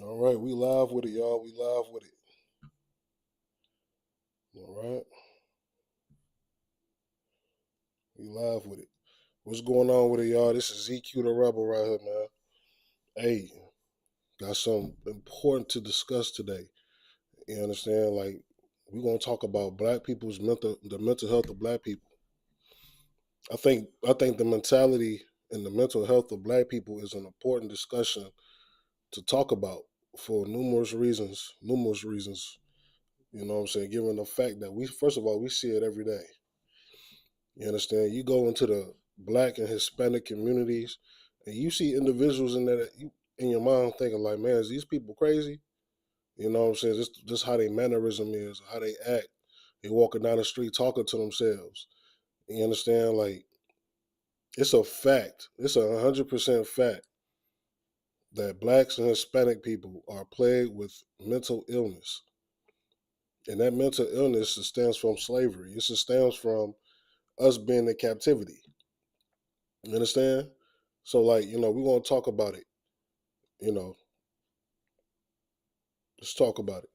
All right, we live with it, y'all. We live with it. All right, we live with it. What's going on with it, y'all? This is ZQ the Rebel right here, man. Hey, got something important to discuss today. You understand? Like, we're gonna talk about the mental health of black people. I think the mentality and the mental health of black people is an important discussion to talk about for numerous reasons. Numerous reasons. You know what I'm saying? Given the fact that we, first of all, we see it every day. You understand? You go into the black and Hispanic communities, and you see individuals in there that you in your mind thinking like, man, is these people crazy? You know what I'm saying? Just how their mannerism is, how they act. They walking down the street talking to themselves. You understand? Like it's a fact. It's 100% fact that blacks and Hispanic people are plagued with mental illness, and that mental illness stems from slavery. It stems from us being in captivity. You understand? So like, we're gonna talk about it. You know, let's talk about it.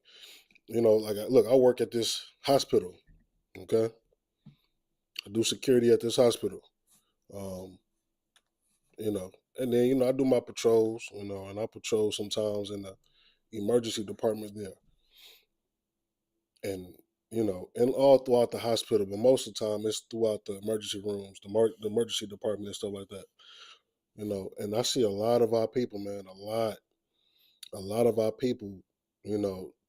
Like look, I work at this hospital. Okay, I do security at this hospital. Um, you know, and then I do my patrols. And I patrol sometimes in the emergency department there, and and all throughout the hospital. But most of the time, it's throughout the emergency rooms, the emergency department and stuff like that. And I see a lot of our people, man, a lot of our people,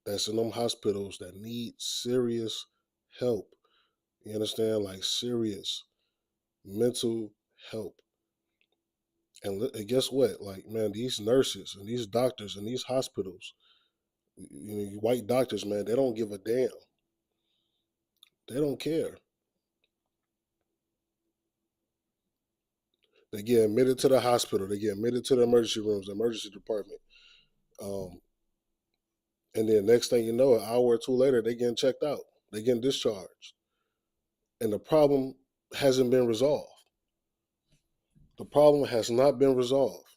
that's in them hospitals that need serious help. You understand? Like serious mental help. And guess what? Like, man, these nurses and these doctors and these hospitals, white doctors, man, they don't give a damn. They don't care. They get admitted to the hospital. They get admitted to the emergency rooms, the emergency department. Um, and then next thing you know, an hour or two later, they getting checked out. They getting discharged. And the problem hasn't been resolved. The problem has not been resolved.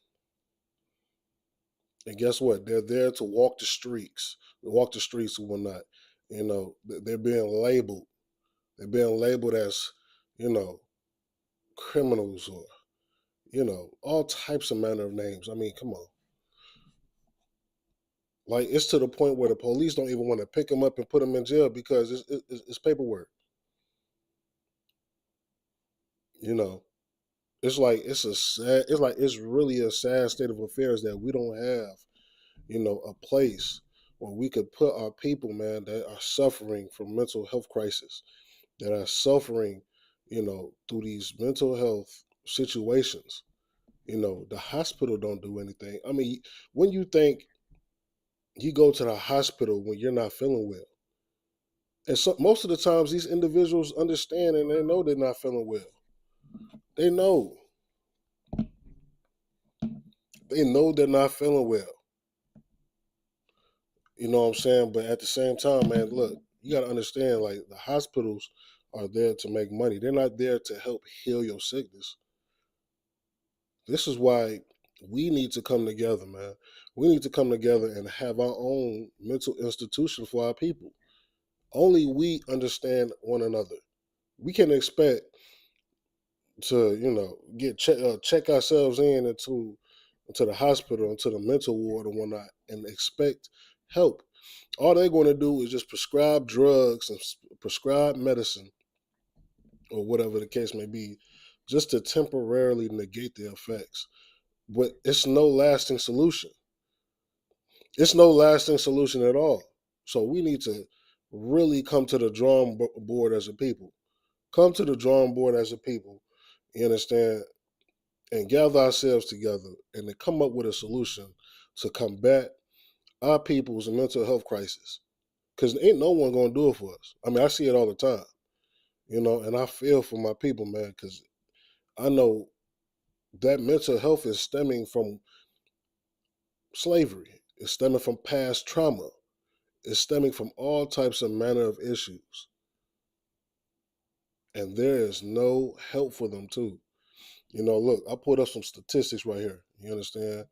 And guess what? They're there to walk the streets and whatnot. They're being labeled. They're being labeled as, you know, criminals or, all types of manner of names. I mean, come on. Like it's to the point where the police don't even want to pick them up and put them in jail because it's paperwork. You know, it's really a sad state of affairs that we don't have a place where we could put our people, man, that are suffering from mental health crisis, that are suffering, through these mental health situations. The hospital don't do anything. I mean, when you think you go to the hospital when you're not feeling well, and so most of the times these individuals understand and they know they're not feeling well. They know. They know they're not feeling well. You know what I'm saying? But at the same time, man, look, you got to understand, like, the hospitals are there to make money. They're not there to help heal your sickness. This is why we need to come together, man. We need to come together and have our own mental institution for our people. Only we understand one another. We can expect to, check ourselves into the hospital, into the mental ward and whatnot, and expect help. All they're going to do is just prescribe drugs and prescribe medicine or whatever the case may be, just to temporarily negate the effects. But it's no lasting solution. It's no lasting solution at all. So we need to really come to the drawing board as a people. Come to the drawing board as a people. You understand? And gather ourselves together and to come up with a solution to combat our people's mental health crisis. Because ain't no one going to do it for us. I mean, I see it all the time, and I feel for my people, man, because I know that mental health is stemming from slavery, it's stemming from past trauma, it's stemming from all types of manner of issues. And there is no help for them, too. Look, I put up some statistics right here. You understand?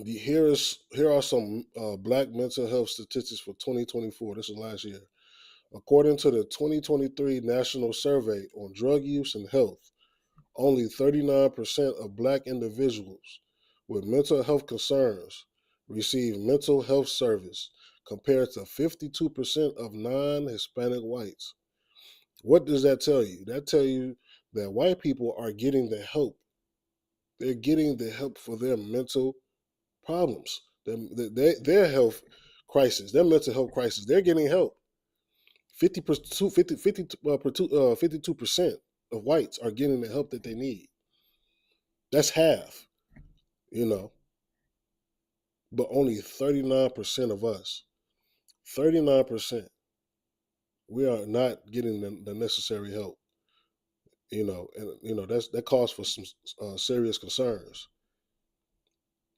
Here are some black mental health statistics for 2024. This is last year. According to the 2023 National Survey on Drug Use and Health, only 39% of black individuals with mental health concerns receive mental health service compared to 52% of non-Hispanic whites. What does that tell you? That tell you that white people are getting the help. They're getting the help for their mental problems, their health crisis, their mental health crisis. They're getting help. 52% of whites are getting the help that they need. That's half, you know, but only 39% of us, 39%, we are not getting the necessary help, and that calls for some serious concerns.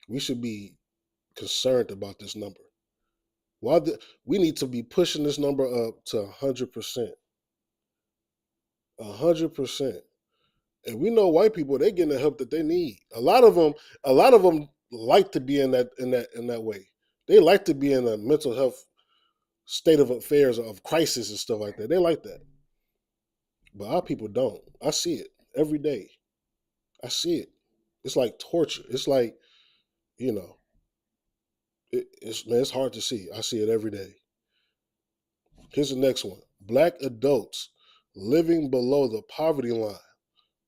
We should be concerned about this number. We need to be pushing this number up to 100%, 100%. And we know white people, they're getting the help that they need. A lot of them like to be in that way. They like to be in a mental health state of affairs of crisis and stuff like that. They like that. But our people don't. I see it every day. I see it. It's like torture. It's like, you know, it's hard to see. I see it every day. Here's the next one. Black adults living below the poverty line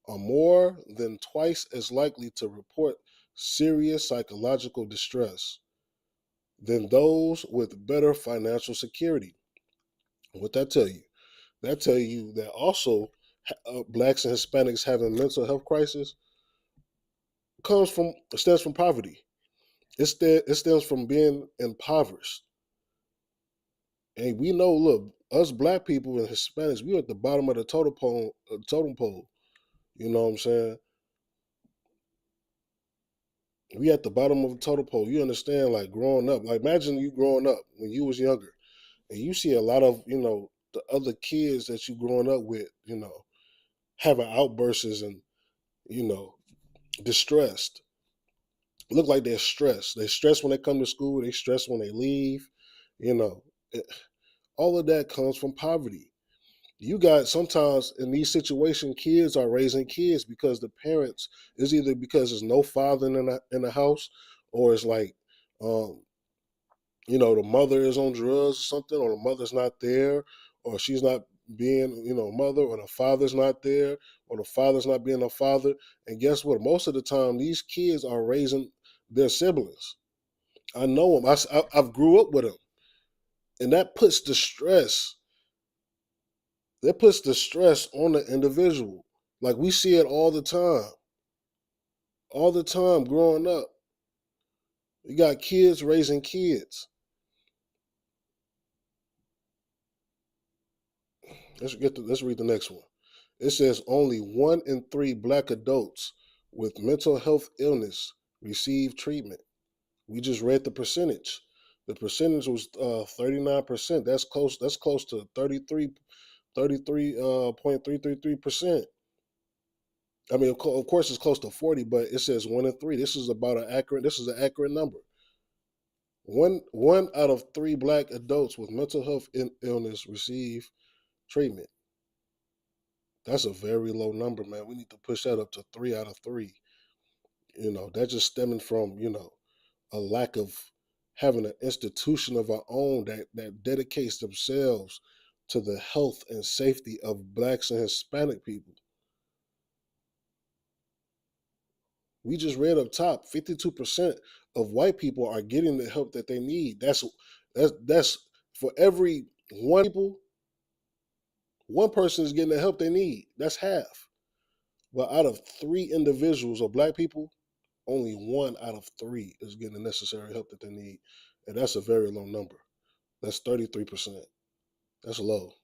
are more than twice as likely to report serious psychological distress than those with better financial security. What that tell you? That tell you that also blacks and Hispanics having mental health crisis stems from poverty. It stems from being impoverished. And we know, look, us black people and Hispanics, we at the bottom of the totem pole. Totem pole. You know what I'm saying? We at the bottom of the totem pole. You understand, like growing up. Like imagine you growing up when you was younger, and you see a lot of the other kids that you growing up with, having outbursts and you know distressed. Look like they're stressed. They stress when they come to school. They stress when they leave. You know, It- all of that comes from poverty. You got sometimes in these situations, kids are raising kids because the parents is either because there's no father in the house, or it's like, um, the mother is on drugs or something, or the mother's not there, or she's not being, a mother, or the father's not there, or the father's not being a father. And guess what? Most of the time, these kids are raising their siblings. I know them. I've grew up with them, and that puts the stress on the individual. Like we see it all the time growing up. You got kids raising kids. Let's read the next one. It says only 1 in 3 black adults with mental health illness receive treatment. We just read the percentage. The percentage was 39%. That's close to 33.333%. I mean, of course, it's close to 40, but it says 1 in 3. This is an accurate number. One out of 3 black adults with mental health illness receive treatment. That's a very low number, man. We need to push that up to 3 out of 3. That's just stemming from, a lack of having an institution of our own that dedicates themselves to the health and safety of blacks and Hispanic people. We just read up top, 52% of white people are getting the help that they need. That's for every one person is getting the help they need. That's half. But out of 3 individuals or black people, only 1 out of 3 is getting the necessary help that they need. And that's a very low number. That's 33%. That's low.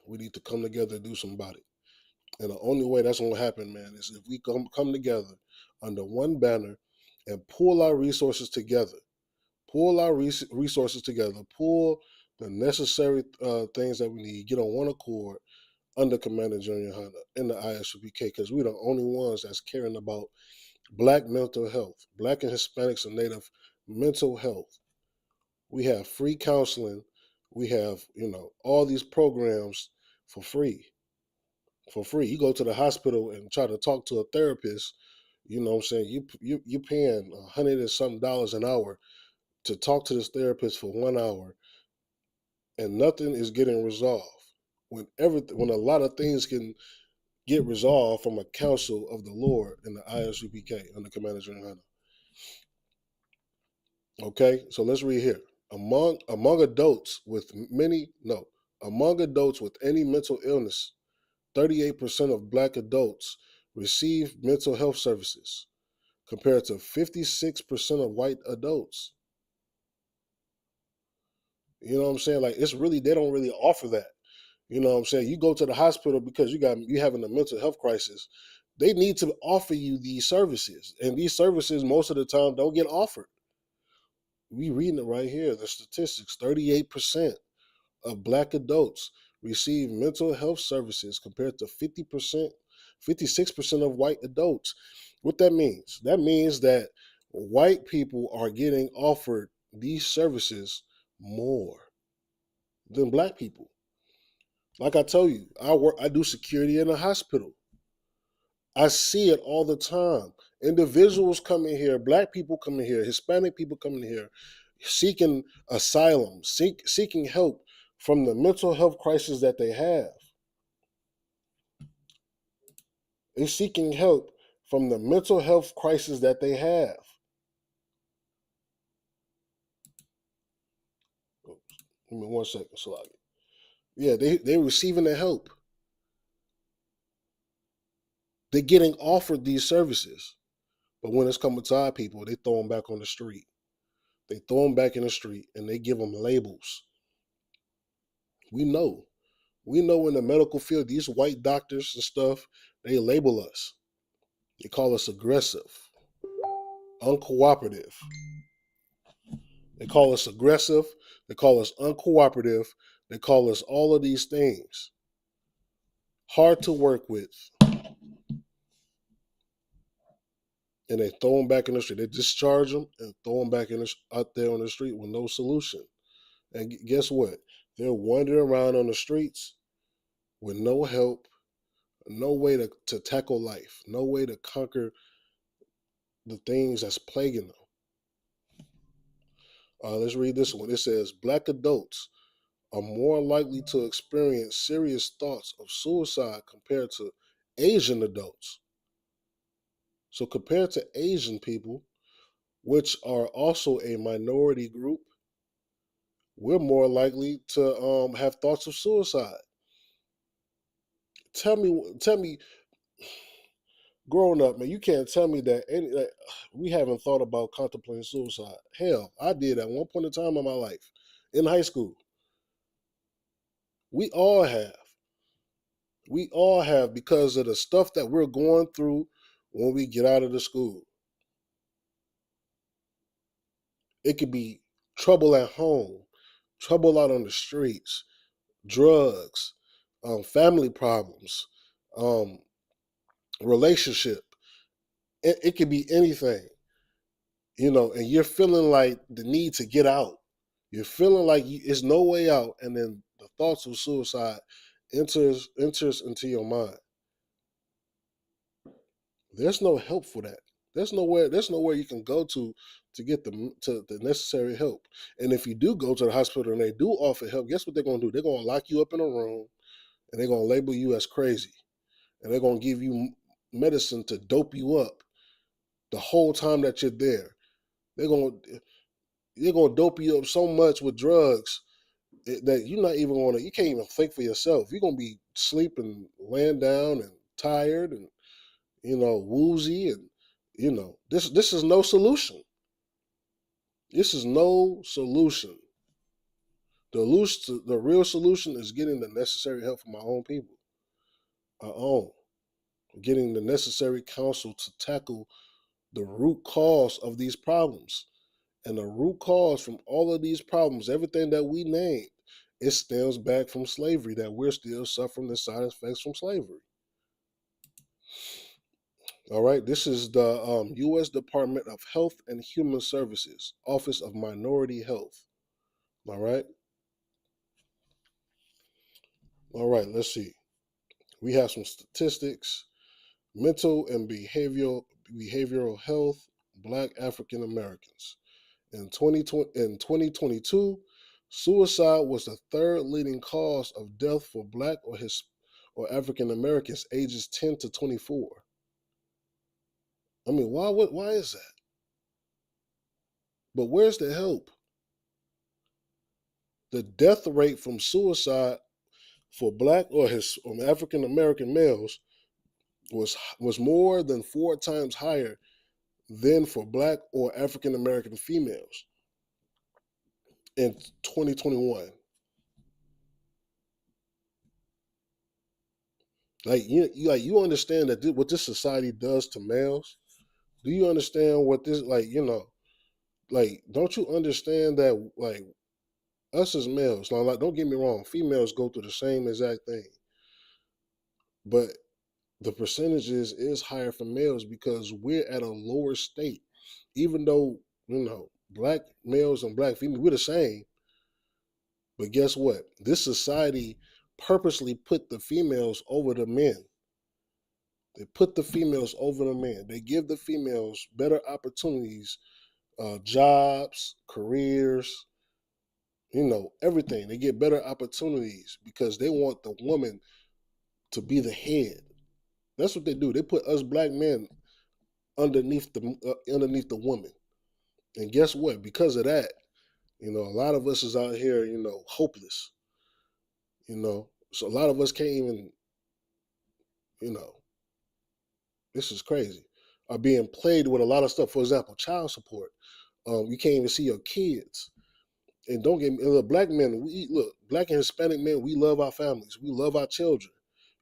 We need to come together and do something about it. And the only way that's going to happen, man, is if we come together under one banner and pull our resources together. Pull our resources together. Pull the necessary things that we need. Get on one accord under Commander Junior Hunter in the ISUPK, because we're the only ones that's caring about Black mental health, Black and Hispanics and Native mental health. We have free counseling. We have, all these programs for free. For free. You go to the hospital and try to talk to a therapist, you know what I'm saying? You paying $100 and something dollars an hour to talk to this therapist for 1 hour, and nothing is getting resolved. When a lot of things can get resolved from a counsel of the Lord in the ISUPK under Commander General Hunter. Okay, so let's read here. Among adults with among adults with any mental illness, 38% of Black adults receive mental health services, compared to 56% of white adults. You know what I'm saying? Like, they don't really offer that. You know what I'm saying? You go to the hospital because you having a mental health crisis. They need to offer you these services, and these services most of the time don't get offered. We reading it right here. The statistics: 38% of Black adults receive mental health services, compared to 50%, 56% of white adults. What that means? That means that white people are getting offered these services more than Black people. Like I tell you, I do security in a hospital. I see it all the time. Individuals come in here, Black people come in here, Hispanic people come in here, seeking asylum, seeking help from the mental health crisis that they have. They're seeking help from the mental health crisis that they have. Give me 1 second, Salagi. Yeah, they're receiving the help. They're getting offered these services. But when it's coming to our people, they throw them back on the street. They throw them back in the street and they give them labels. We know. We know in the medical field, these white doctors and stuff, they label us. They call us aggressive, uncooperative. They call us aggressive. They call us uncooperative. They call us all of these things. Hard to work with. And they throw them back in the street. They discharge them and throw them back out there on the street with no solution. And guess what? They're wandering around on the streets with no help, no way to tackle life, no way to conquer the things that's plaguing them. Let's read this one. It says, Black adults are more likely to experience serious thoughts of suicide compared to Asian adults. So compared to Asian people, which are also a minority group, we're more likely to have thoughts of suicide. Tell me, growing up, man, you can't tell me that we haven't thought about contemplating suicide. Hell, I did at one point in time in my life, in high school. We all have. We all have, because of the stuff that we're going through when we get out of the school. It could be trouble at home, trouble out on the streets, drugs, family problems, um, relationship. It could be anything, and you're feeling like the need to get out. You're feeling like it's no way out, and then the thoughts of suicide enters into your mind. There's no help for that. There's nowhere you can go to get the necessary help. And if you do go to the hospital and they do offer help, guess what they're gonna do? They're gonna lock you up in a room and they're gonna label you as crazy. And they're gonna give you medicine to dope you up the whole time that you're there. They're gonna dope you up so much with drugs that you can't even think for yourself. You're gonna be sleeping, laying down and tired and woozy, and this is no solution. This is no solution. The real solution is getting the necessary help from our own people. Our own. Getting the necessary counsel to tackle the root cause of these problems. And the root cause from all of these problems, everything that we named, it stems back from slavery, that we're still suffering the side effects from slavery. All right, this is the U.S. Department of Health and Human Services, Office of Minority Health. All right, all right. Let's see. We have some statistics: mental and behavioral health, Black African Americans. In 2022, suicide was the third leading cause of death for Black or African Americans ages 10 to 24. I mean, why is that? But where's the help? The death rate from suicide for Black or African American males was more than 4 times higher than for Black or African American females in 2021. You understand that what this society does to males? Do you understand what this don't you understand that us as males, now like don't get me wrong, females go through the same exact thing, but the percentages is higher for males because we're at a lower state. Even though, Black males and Black females, we're the same, but guess what? This society purposely put the females over the men. They put the females over the men. They give the females better opportunities, jobs, careers, everything. They get better opportunities because they want the woman to be the head. That's what they do. They put us Black men underneath the woman. And guess what? Because of that, a lot of us is out here, hopeless. So a lot of us can't even, you know, this is crazy. Are being played with a lot of stuff. For example, child support. You can't even see your kids. And don't get me, look, Black men, Black and Hispanic men, we love our families. We love our children.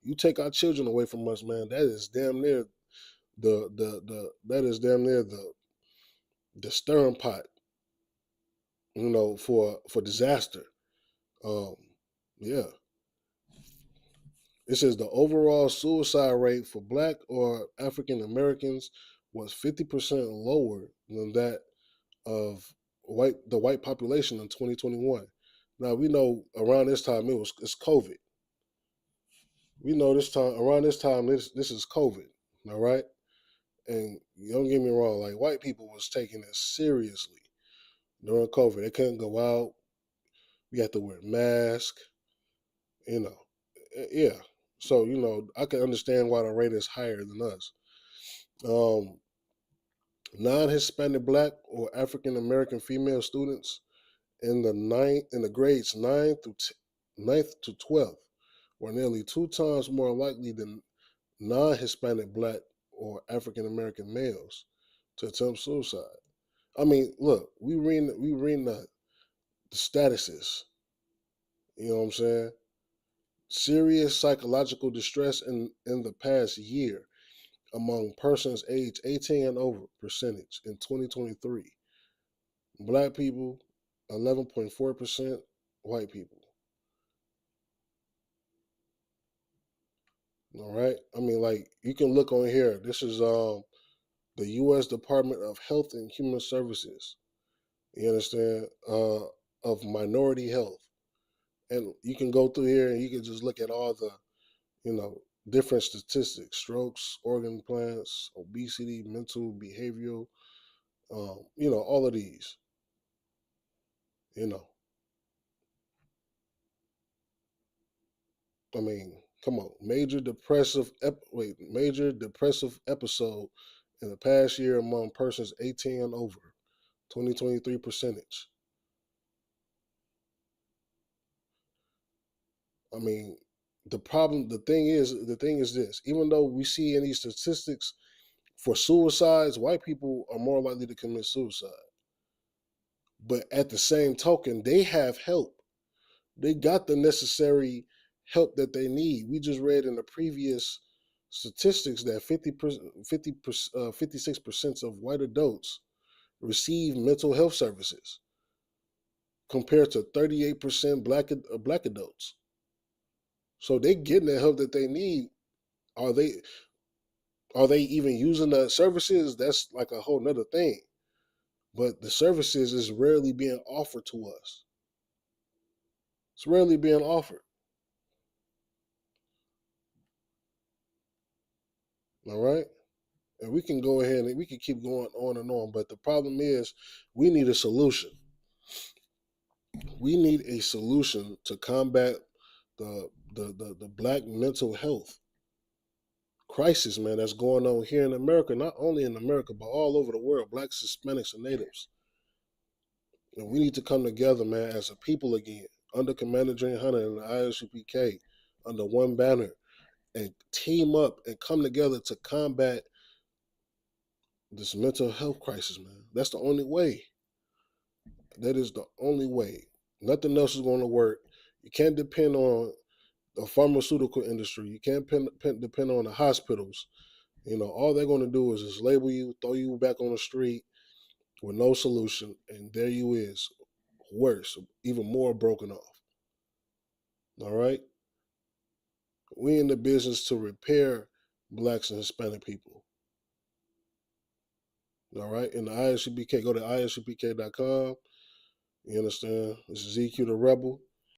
You take our children away from us, man, that is damn near the stirring pot, for disaster. Um, yeah. It says the overall suicide rate for Black or African Americans was 50% lower than that of the white population in 2021. Now we know around this time it's COVID. We know this is COVID. All right, and don't get me wrong, like white people was taking it seriously during COVID. They couldn't go out. We had to wear masks. You know, yeah. So I can understand why the rate is higher than us. Um, Non-Hispanic Black or African American female students in the grades 9th to 12th were nearly 2 times more likely than non-Hispanic Black or African American males to attempt suicide. I mean, look, we reading the statuses. You know what I'm saying? Serious psychological distress in the past year among persons aged 18 and over percentage in 2023. Black people, 11.4%. White people. All right. I mean, like you can look on here. This is the U.S. Department of Health and Human Services. You understand? Of minority health, and you can go through here and you can just look at all the you know different statistics: strokes, organ implants, obesity, mental, behavioral. All of these. You know, I mean, come on, major depressive episode in the past year among persons 18 and over, 2023 percentage. I mean, the thing is this: even though we see in these statistics for suicides, white people are more likely to commit suicide. But at the same token, they have help. They got the necessary help that they need. We just read in the previous statistics that 56% of white adults receive mental health services compared to 38% black adults. So they getting the help that they need. Are they Are they even using the services? That's like a whole nother thing. But the services is rarely being offered to us. It's rarely being offered. All right. And we can go ahead and we can keep going on and on. But the problem is we need a solution. We need a solution to combat the black mental health crisis, man, that's going on here in America, not only in America, but all over the world, blacks, Hispanics, and natives. And we need to come together, man, as a people again, under Commander Jane Hunter and the ISUPK, under one banner, and team up and come together to combat this mental health crisis, man. That's the only way. That is the only way. Nothing else is going to work. You can't depend on the pharmaceutical industry. You can't depend on the hospitals. You know, all they're going to do is just label you, throw you back on the street with no solution, and there you is, worse, even more broken off. All right, we in the business to repair blacks and Hispanic people. All right, in the ISUPK, go to isupk.com. You understand? This is EQ the Rebel.